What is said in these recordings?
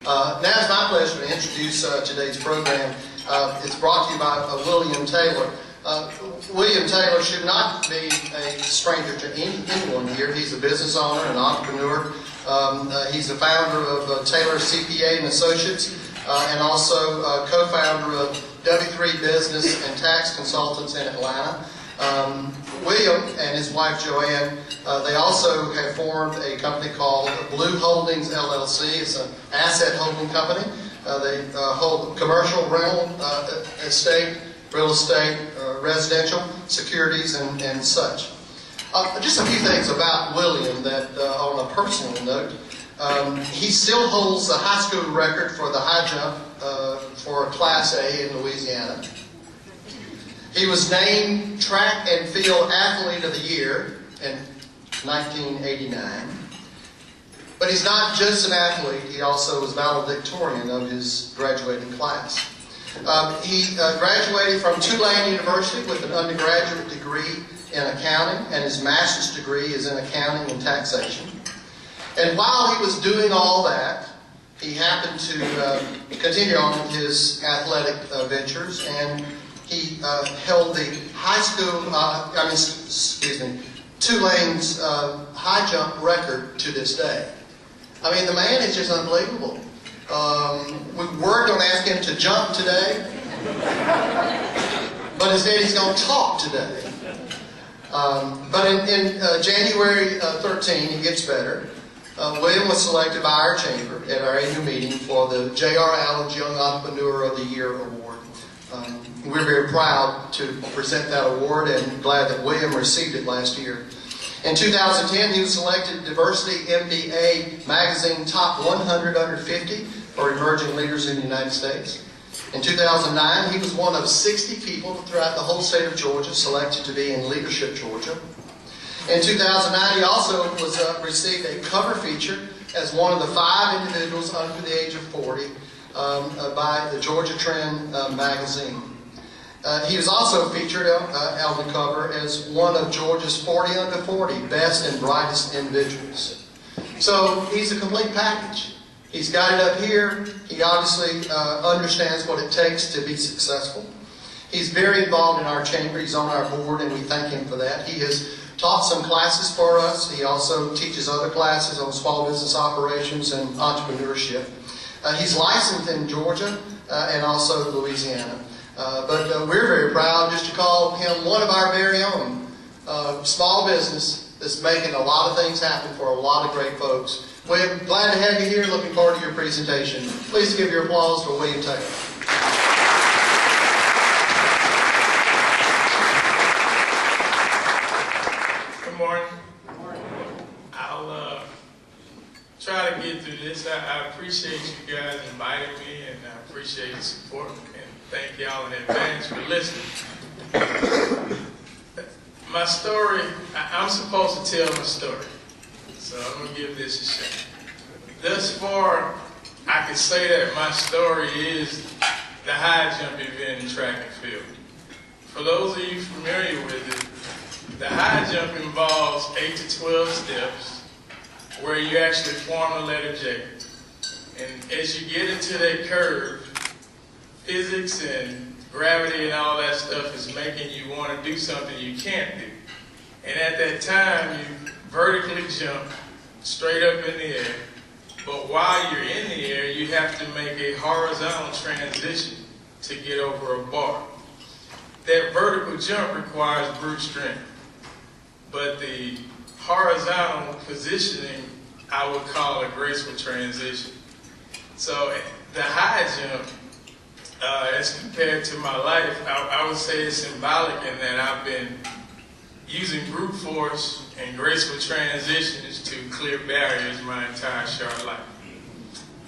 Now it's my pleasure to introduce today's program. It's brought to you by William Taylor. William Taylor should not be a stranger to anyone here. He's a business owner, an entrepreneur. He's the founder of Taylor CPA and Associates, and also co-founder of W3 Business and Tax Consultants in Atlanta. William and his wife Joanne, they also have formed a company called Blue Holdings LLC. It's an asset holding company. They hold commercial rental estate, real estate, residential securities, and such. Just a few things about William that, on a personal note, he still holds the high school record for the high jump for Class A in Louisiana. He was named Track and Field Athlete of the Year in 1989. But he's not just an athlete, he also was valedictorian of his graduating class. He graduated from Tulane University with an undergraduate degree in accounting, and his master's degree is in accounting and taxation. And while he was doing all that, he happened to continue on with his athletic ventures, and he held the high school, Tulane's high jump record to this day. I mean, the man is just unbelievable. We were going to ask him to jump today, but instead he's going to talk today. But in January 13, it gets better. William was selected by our chamber at our annual meeting for the J.R. Allen's Young Entrepreneur of the Year Award. We're very proud to present that award and glad that William received it last year. In 2010, he was selected Diversity MBA Magazine Top 100 Under 50 for emerging leaders in the United States. In 2009, he was one of 60 people throughout the whole state of Georgia selected to be in Leadership Georgia. In 2009, he also received a cover feature as one of the 5 individuals under the age of 40 by the Georgia Trend magazine. He was also featured on the cover as one of Georgia's 40 under 40 best and brightest individuals. So he's a complete package. He's got it up here. He obviously understands what it takes to be successful. He's very involved in our chamber. He's on our board, and we thank him for that. He has taught some classes for us. He also teaches other classes on small business operations and entrepreneurship. He's licensed in Georgia and also Louisiana. But we're very proud just to call him one of our very own. Small business that's making a lot of things happen for a lot of great folks. We're glad to have you here. Looking forward to your presentation. Please give your applause for William Taylor. Good morning. I'll try to get through this. I appreciate you guys inviting me, and I appreciate the support. Thank y'all in advance for listening. My story, I'm supposed to tell my story, so I'm going to give this a shot. Thus far, I can say that my story is the high jump event in track and field. For those of you familiar with it, the high jump involves 8 to 12 steps where you actually form a letter J. And as you get into that curve, physics and gravity and all that stuff is making you want to do something you can't do. And at that time, you vertically jump straight up in the air. But while you're in the air, you have to make a horizontal transition to get over a bar. That vertical jump requires brute strength. But the horizontal positioning, I would call a graceful transition. So the high jump, as compared to my life, I would say it's symbolic in that I've been using brute force and graceful transitions to clear barriers my entire short life.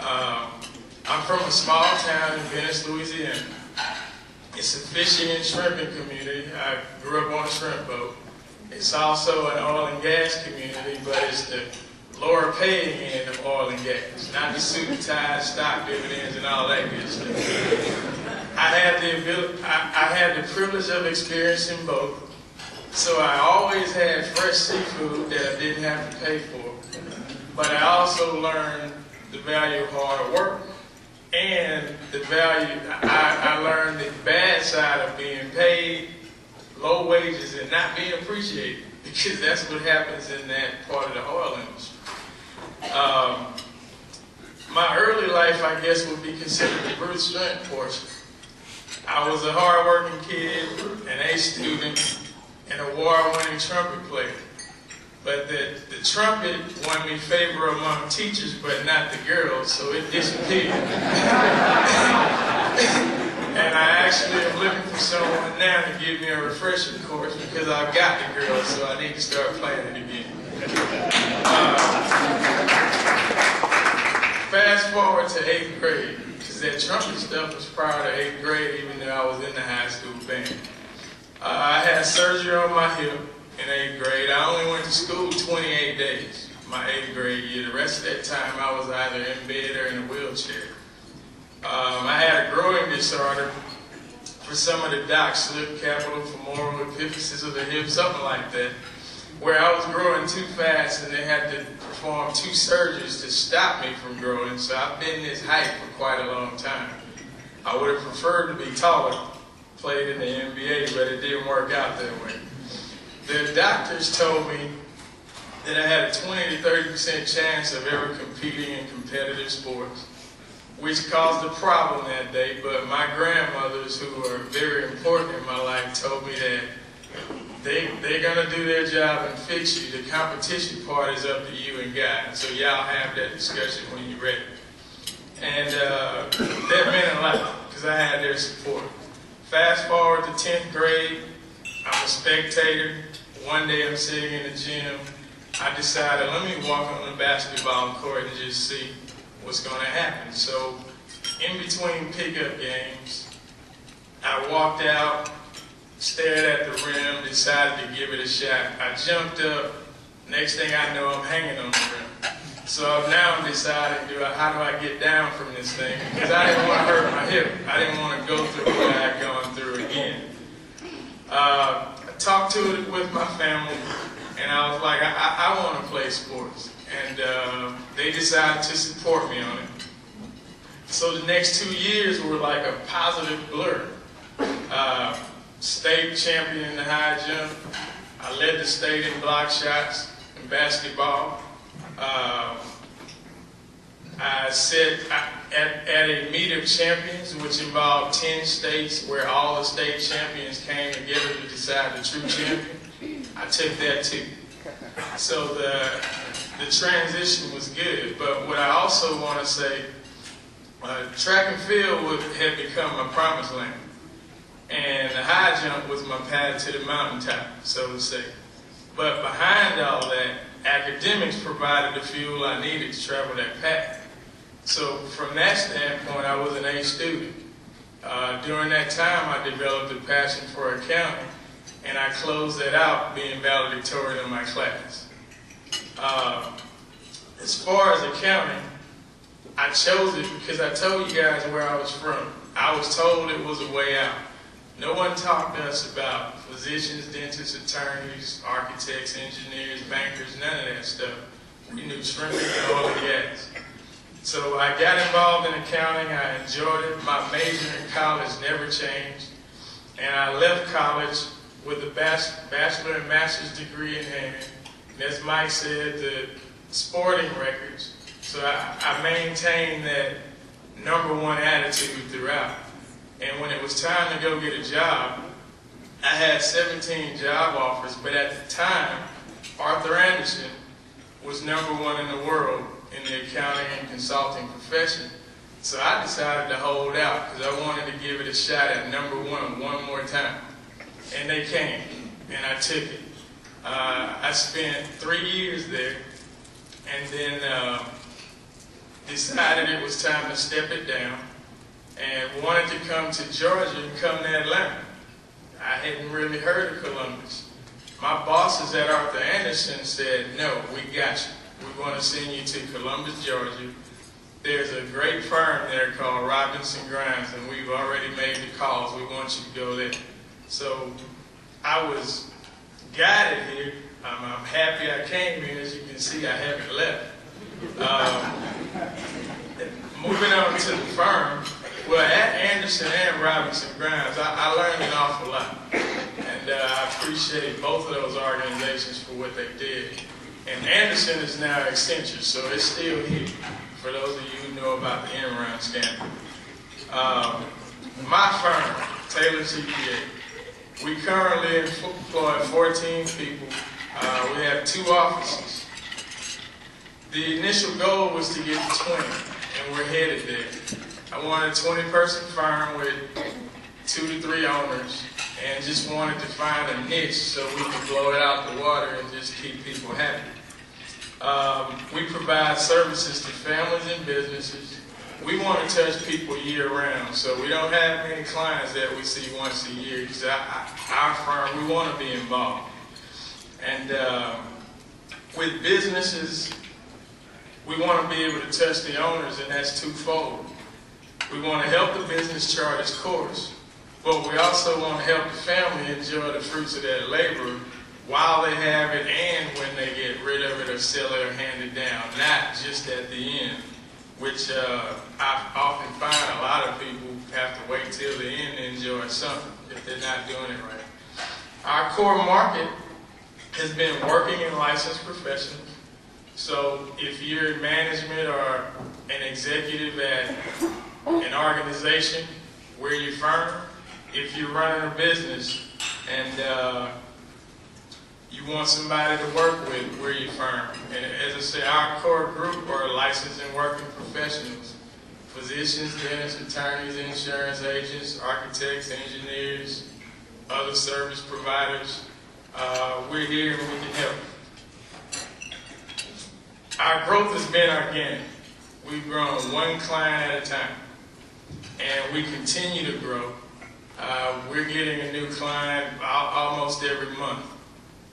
I'm from a small town in Venice, Louisiana. It's a fishing and shrimping community. I grew up on a shrimp boat. It's also an oil and gas community, but it's the lower paying end of oil and gas, not the suit and tie, stock dividends, and all that good stuff. I had the privilege of experiencing both, so I always had fresh seafood that I didn't have to pay for. But I also learned the value of hard work the value. I learned the bad side of being paid low wages and not being appreciated, because that's what happens in that part of the oil industry. My early life, I guess, would be considered the brute strength portion. I was a hard-working kid, an A student, and a award-winning trumpet player. But the trumpet won me favor among teachers, but not the girls, so it disappeared. And I actually am looking for someone now to give me a refresher course, because I've got the girls, so I need to start playing it again. Fast forward to 8th grade, because that trumpet stuff was prior to 8th grade, even though I was in the high school band. I had surgery on my hip in 8th grade. I only went to school 28 days, my 8th grade year. The rest of that time I was either in bed or in a wheelchair. I had a growing disorder. For some of the docs, slip capital femoral epiphysis of the hip, something like that, where I was growing too fast and they had to perform 2 surgeries to stop me from growing. So I've been this height for quite a long time. I would have preferred to be taller, played in the NBA, but it didn't work out that way. The doctors told me that I had a 20 to 30% chance of ever competing in competitive sports, which caused a problem that day. But my grandmothers, who are very important in my life, told me that they're going to do their job and fix you. The competition part is up to you and God. So y'all have that discussion when you're ready. And that meant a lot, because I had their support. Fast forward to 10th grade, I'm a spectator. One day I'm sitting in the gym. I decided, let me walk on the basketball court and just see what's going to happen. So in between pickup games, I walked out, stared at the rim, decided to give it a shot. I jumped up. Next thing I know, I'm hanging on the rim. So now I'm deciding, how do I get down from this thing? Because I didn't want to hurt my hip. I didn't want to go through what I had gone through again. I talked to it with my family, and I was like, I want to play sports. And they decided to support me on it. So the next 2 years were like a positive blur. State champion in the high jump. I led the state in block shots in basketball. I sat at a meet of champions, which involved 10 states, where all the state champions came together to decide the true champion. I took that too. So the transition was good. But what I also want to say, track and field had become my promised land. And the high jump was my path to the mountaintop, so to say. But behind all that, academics provided the fuel I needed to travel that path. So from that standpoint, I was an A student. During that time, I developed a passion for accounting, and I closed that out being valedictorian in my class. As far as accounting, I chose it because I told you guys where I was from. I was told it was a way out. No one talked to us about physicians, dentists, attorneys, architects, engineers, bankers, none of that stuff. We knew shrimping and oil and gas. So I got involved in accounting. I enjoyed it. My major in college never changed. And I left college with a bachelor and master's degree in hand. And as Mike said, the sporting records. So I maintained that #1 attitude throughout. And when it was time to go get a job, I had 17 job offers, but at the time, Arthur Anderson was #1 in the world in the accounting and consulting profession. So I decided to hold out because I wanted to give it a shot at #1 one more time. And they came, and I took it. I spent 3 years there, and then decided it was time to step it down, and wanted to come to Georgia and come to Atlanta. I hadn't really heard of Columbus. My bosses at Arthur Anderson said, no, we got you. We're going to send you to Columbus, Georgia. There's a great firm there called Robinson Grimes, and we've already made the calls. We want you to go there. So I was guided here. I'm happy I came here. As you can see, I haven't left. Moving on to the firm, Well, at Anderson and Robinson Grimes, I learned an awful lot. And I appreciate both of those organizations for what they did. And Anderson is now Accenture, so it's still here, for those of you who know about the Enron scandal. My firm, Taylor CPA, we currently employ 14 people. We have 2 offices. The initial goal was to get to 20, and we're headed there. I wanted a 20-person firm with 2 to 3 owners, and just wanted to find a niche so we could blow it out the water and just keep people happy. We provide services to families and businesses. We want to touch people year-round, so we don't have many clients that we see once a year, because our firm, we want to be involved. And with businesses, we want to be able to touch the owners, and that's twofold. We want to help the business chart its course, but we also want to help the family enjoy the fruits of their labor while they have it and when they get rid of it or sell it or hand it down, not just at the end, which I often find a lot of people have to wait till the end to enjoy something if they're not doing it right. Our core market has been working in licensed professionals. So if you're in management or an executive at an organization, we're your firm. If you're running a business and you want somebody to work with, we're your firm. And as I say, our core group are licensed and working professionals. Physicians, dentists, attorneys, insurance agents, architects, engineers, other service providers. We're here and we can help. Our growth has been organic. We've grown 1 client at a time. And we continue to grow. We're getting a new client almost every month.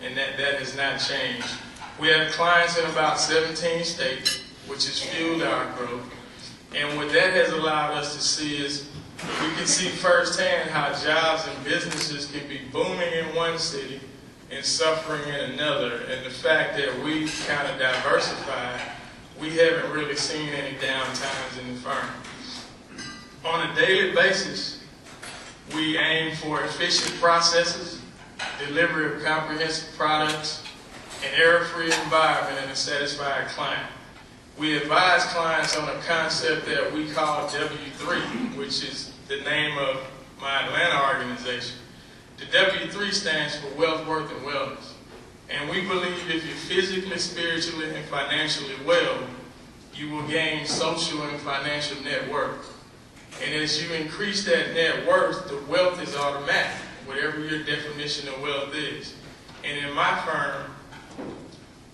And that has not changed. We have clients in about 17 states, which has fueled our growth. And what that has allowed us to see is we can see firsthand how jobs and businesses can be booming in one city and suffering in another. And the fact that we've kind of diversified, we haven't really seen any downtimes in the firm. On a daily basis, we aim for efficient processes, delivery of comprehensive products, an error-free environment, and a satisfied client. We advise clients on a concept that we call W3, which is the name of my Atlanta organization. The W3 stands for Wealth, Worth, and Wellness. And we believe if you're physically, spiritually, and financially well, you will gain social and financial net worth. And as you increase that net worth, the wealth is automatic, whatever your definition of wealth is. And in my firm,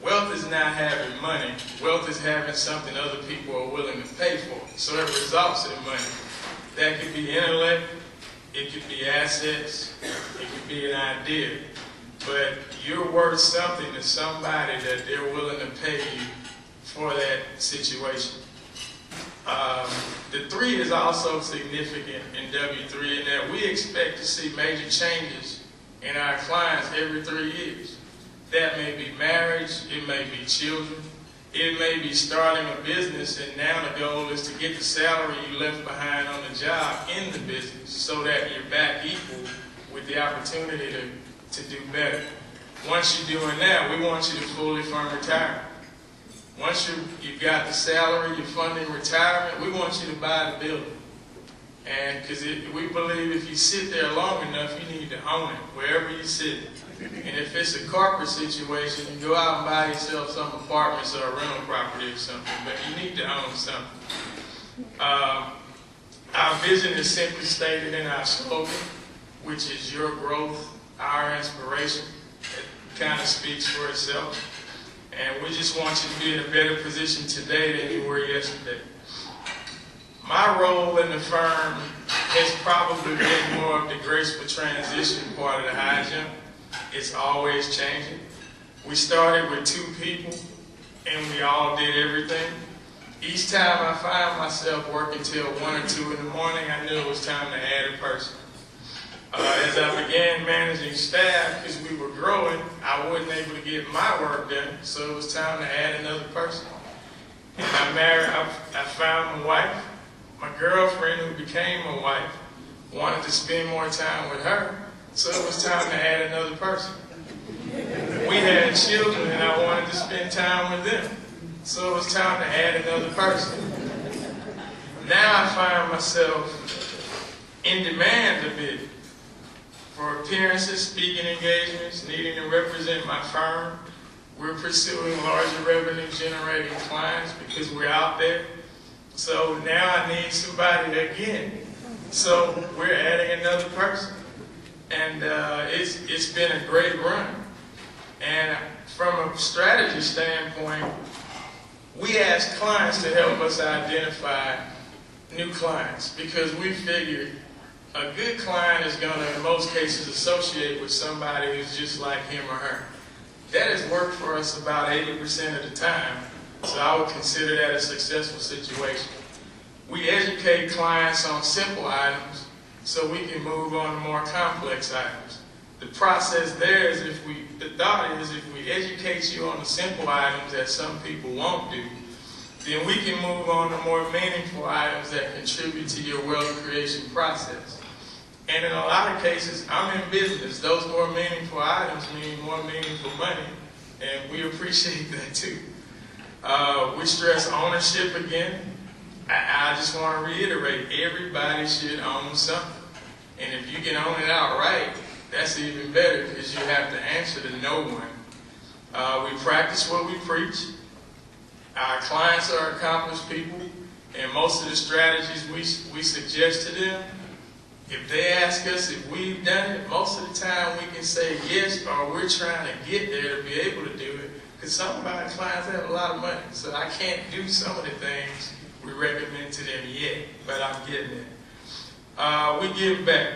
wealth is not having money. Wealth is having something other people are willing to pay for. So it results in money. That could be intellect, it could be assets, it could be an idea. But you're worth something to somebody that they're willing to pay you for that situation. The 3 is also significant in W3 in that we expect to see major changes in our clients every 3 years. That may be marriage, it may be children, it may be starting a business, and now the goal is to get the salary you left behind on the job in the business so that you're back equal with the opportunity to do better. Once you're doing that, we want you to fully fund retirement. Once you've got the salary, you're funding retirement, we want you to buy the building. And because we believe if you sit there long enough, you need to own it, wherever you sit. And if it's a corporate situation, you go out and buy yourself some apartments or a rental property or something, but you need to own something. Our vision is simply stated in our slogan, which is your growth, our inspiration. It kind of speaks for itself. And we just want you to be in a better position today than you were yesterday. My role in the firm has probably been more of the graceful transition part of the high jump. It's always changing. We started with 2 people, and we all did everything. Each time I find myself working till 1 or 2 in the morning, I knew it was time to add a person. As I began managing staff, because we were growing, I wasn't able to get my work done, so it was time to add another person. And I found my wife, My girlfriend, who became my wife, wanted to spend more time with her, so it was time to add another person. We had children and I wanted to spend time with them, so it was time to add another person. Now I find myself in demand a bit for appearances, speaking engagements, needing to represent my firm. We're pursuing larger revenue generating clients because we're out there. So now I need somebody again. So we're adding another person. And it's been a great run. And from a strategy standpoint, we ask clients to help us identify new clients because we figured a good client is going to, in most cases, associate with somebody who's just like him or her. That has worked for us about 80% of the time, so I would consider that a successful situation. We educate clients on simple items so we can move on to more complex items. The process there is the thought is if we educate you on the simple items that some people won't do, then we can move on to more meaningful items that contribute to your wealth creation process. And in a lot of cases, I'm in business. Those more meaningful items mean more meaningful money, and we appreciate that too. We stress ownership again. I just want to reiterate, everybody should own something. And if you can own it outright, that's even better because you have to answer to no one. We practice what we preach. Our clients are accomplished people, and most of the strategies we suggest to them, if they ask us if we've done it, most of the time we can say yes, or we're trying to get there to be able to do it, because some of our clients have a lot of money, so I can't do some of the things we recommend to them yet, but I'm getting there. We give back.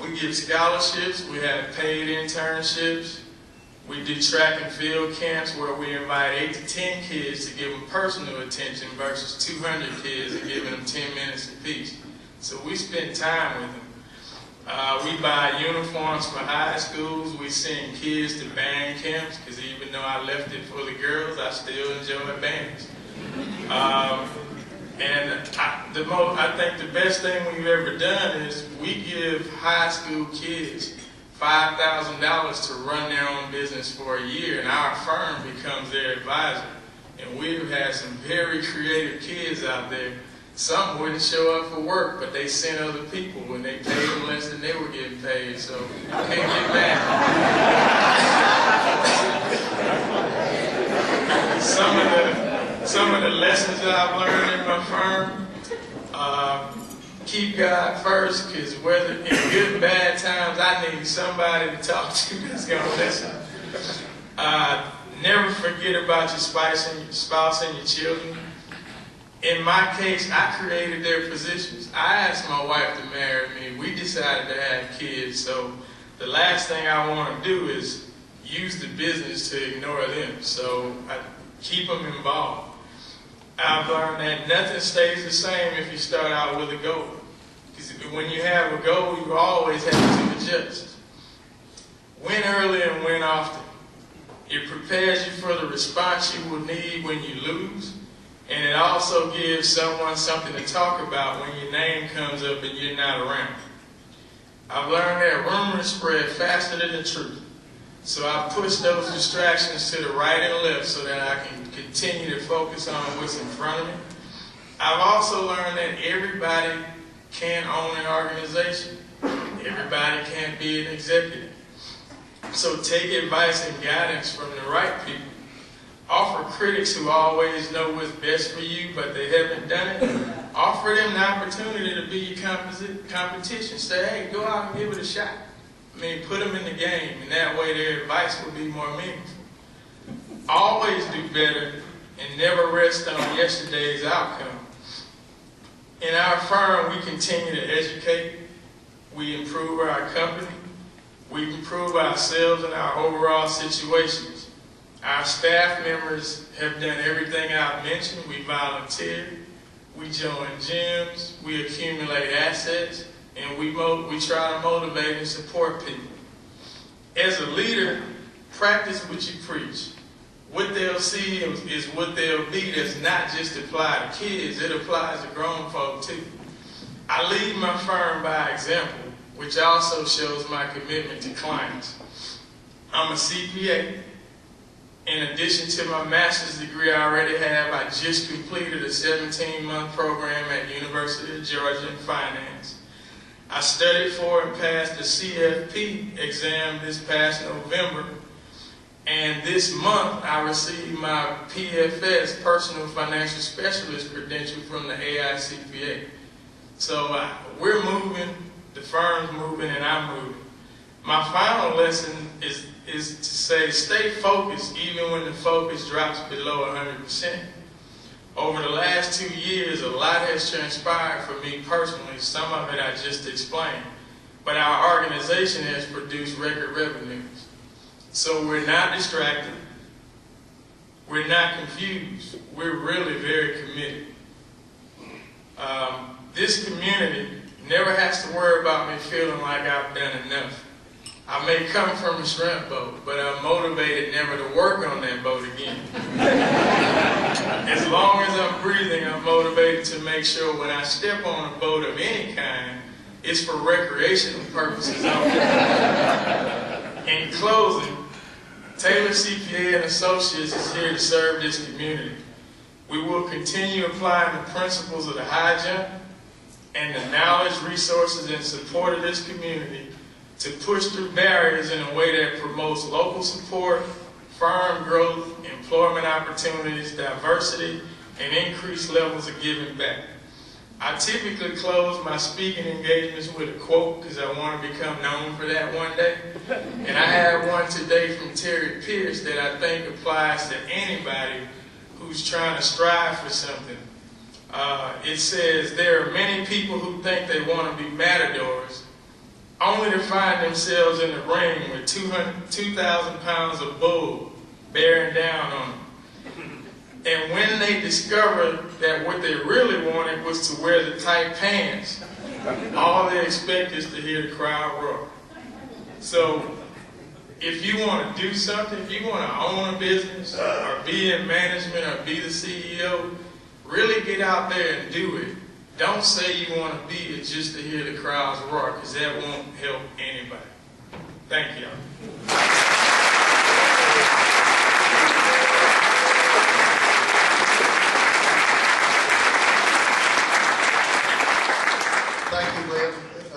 We give scholarships, we have paid internships, we do track and field camps where we invite 8 to 10 kids to give them personal attention versus 200 kids and giving them 10 minutes apiece. So we spend time with them. We buy uniforms for high schools. We send kids to band camps because even though I left it for the girls, I still enjoy bands. I think the best thing we've ever done is we give high school kids $5,000 to run their own business for a year, and our firm becomes their advisor. And we've had some very creative kids out there. Some wouldn't show up for work, but they sent other people when they paid them less than they were getting paid, so you can't get mad. Some of the lessons that I've learned in my firm, keep God first, because whether in good and bad times, I need somebody to talk to that's going to listen. Never forget about your spouse and your children. In my case, I created their positions. I asked my wife to marry me. We decided to have kids. So the last thing I want to do is use the business to ignore them. So I keep them involved. I've learned that nothing stays the same if you start out with a goal. Because when you have a goal, you always have to adjust. Win early and win often. It prepares you for the response you will need when you lose. And it also gives someone something to talk about when your name comes up and you're not around. I've learned that rumors spread faster than the truth. So I push those distractions to the right and left so that I can continue to focus on what's in front of me. I've also learned that everybody can't own an organization. Everybody can't be an executive. So take advice and guidance from the right people. Offer critics who always know what's best for you, but they haven't done it. Offer them the opportunity to be your competition. Say, hey, go out and give it a shot. I mean, put them in the game, and that way their advice will be more meaningful. Always do better and never rest on yesterday's outcome. In our firm, we continue to educate. We improve our company. We improve ourselves and our overall situations. Our staff members have done everything I've mentioned. We volunteer, we join gyms, we accumulate assets, and we try to motivate and support people. As a leader, practice what you preach. what they'll see is what they'll be. That's not just applied to kids, it applies to grown folk too. I lead my firm by example, which also shows my commitment to clients. I'm a CPA. In addition to my master's degree I already have, I just completed a 17-month program at University of Georgia in finance. I studied for and passed the CFP exam this past November, and this month I received my PFS, Personal Financial Specialist credential from the AICPA. So we're moving, the firm's moving, and I'm moving. My final lesson is to say stay focused even when the focus drops below 100%. Over the last 2 years, a lot has transpired for me personally. Some of it I just explained. But our organization has produced record revenues. So we're not distracted. We're not confused. We're really very committed. This community never has to worry about me feeling like I've done enough. I may come from a shrimp boat, but I'm motivated never to work on that boat again. As long as I'm breathing, I'm motivated to make sure when I step on a boat of any kind, it's for recreational purposes only. In closing, Taylor CPA and Associates is here to serve this community. We will continue applying the principles of the high jump and the knowledge, resources, and support of this community to push through barriers in a way that promotes local support, firm growth, employment opportunities, diversity, and increased levels of giving back. I typically close my speaking engagements with a quote because I want to become known for that one day. And I have one today from Terry Pierce that I think applies to anybody who's trying to strive for something. It says, there are many people who think they want to be matadors, only to find themselves in the ring with 2,000 pounds of bull bearing down on them. And when they discovered that what they really wanted was to wear the tight pants, all they expect is to hear the crowd roar. So if you want to do something, if you want to own a business or be in management or be the CEO, really get out there and do it. Don't say you want to be it just to hear the crowds roar, because that won't help anybody. Thank y'all.